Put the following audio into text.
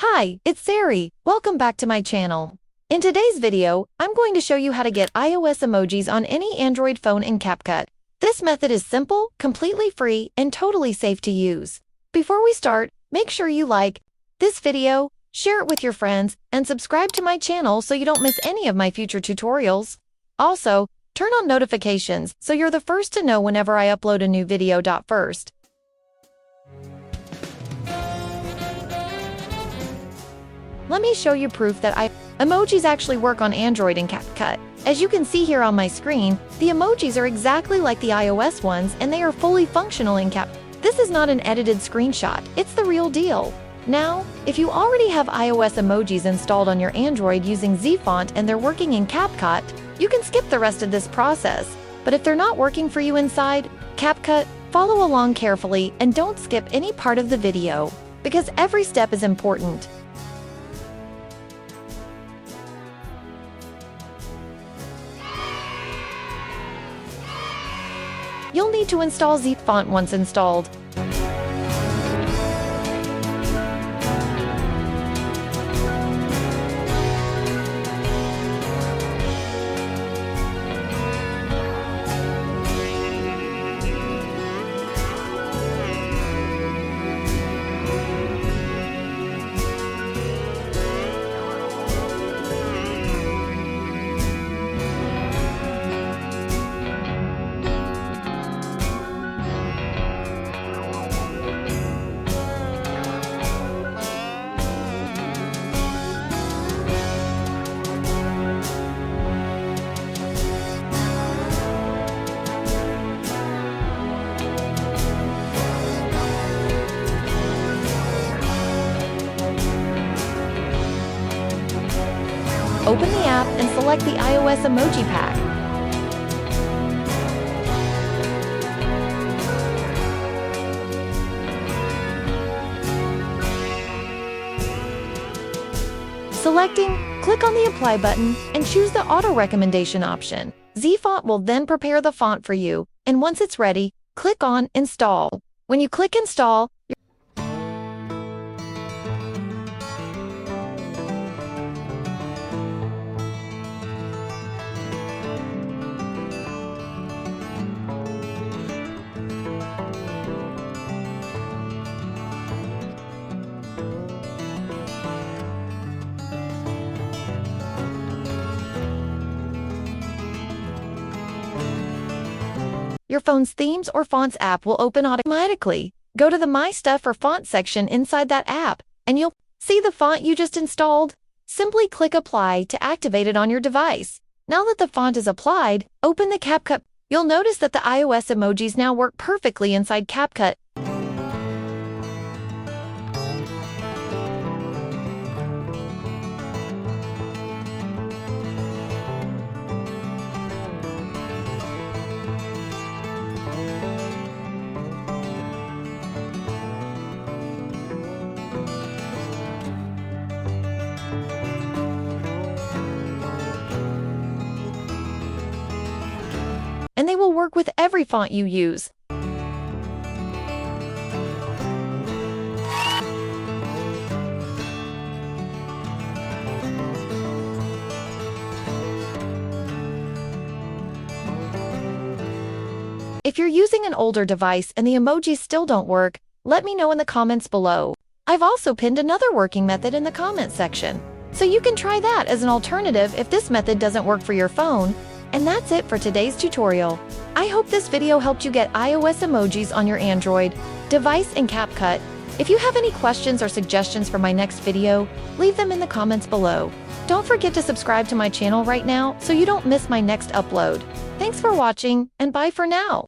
Hi, it's Sari. Welcome back to my channel. In today's video, I'm going to show you how to get iOS emojis on any Android phone in CapCut. This method is simple, completely free, and totally safe to use. Before we start, make sure you like this video, share it with your friends, and subscribe to my channel so you don't miss any of my future tutorials. Also, turn on notifications so you're the first to know whenever I upload a new video. First, let me show you proof that emojis actually work on Android in CapCut. As you can see here on my screen, the emojis are exactly like the iOS ones and they are fully functional in CapCut. This is not an edited screenshot, it's the real deal. Now, if you already have iOS emojis installed on your Android using ZFont and they're working in CapCut, you can skip the rest of this process. But if they're not working for you inside CapCut, follow along carefully and don't skip any part of the video, because every step is important. You'll need to install ZFont once installed. Open the app and select the iOS emoji pack. Selecting, click on the Apply button and choose the Auto Recommendation option. ZFont will then prepare the font for you, and once it's ready, click on Install. When you click Install, your phone's Themes or Fonts app will open automatically. Go to the My Stuff or Font section inside that app, and you'll see the font you just installed. Simply click Apply to activate it on your device. Now that the font is applied, open the CapCut. You'll notice that the iOS emojis now work perfectly inside CapCut. And they will work with every font you use. If you're using an older device and the emojis still don't work, let me know in the comments below. I've also pinned another working method in the comment section, so you can try that as an alternative if this method doesn't work for your phone. And that's it for today's tutorial. I hope this video helped you get iOS emojis on your Android device in CapCut. If you have any questions or suggestions for my next video, leave them in the comments below. Don't forget to subscribe to my channel right now so you don't miss my next upload. Thanks for watching, and bye for now.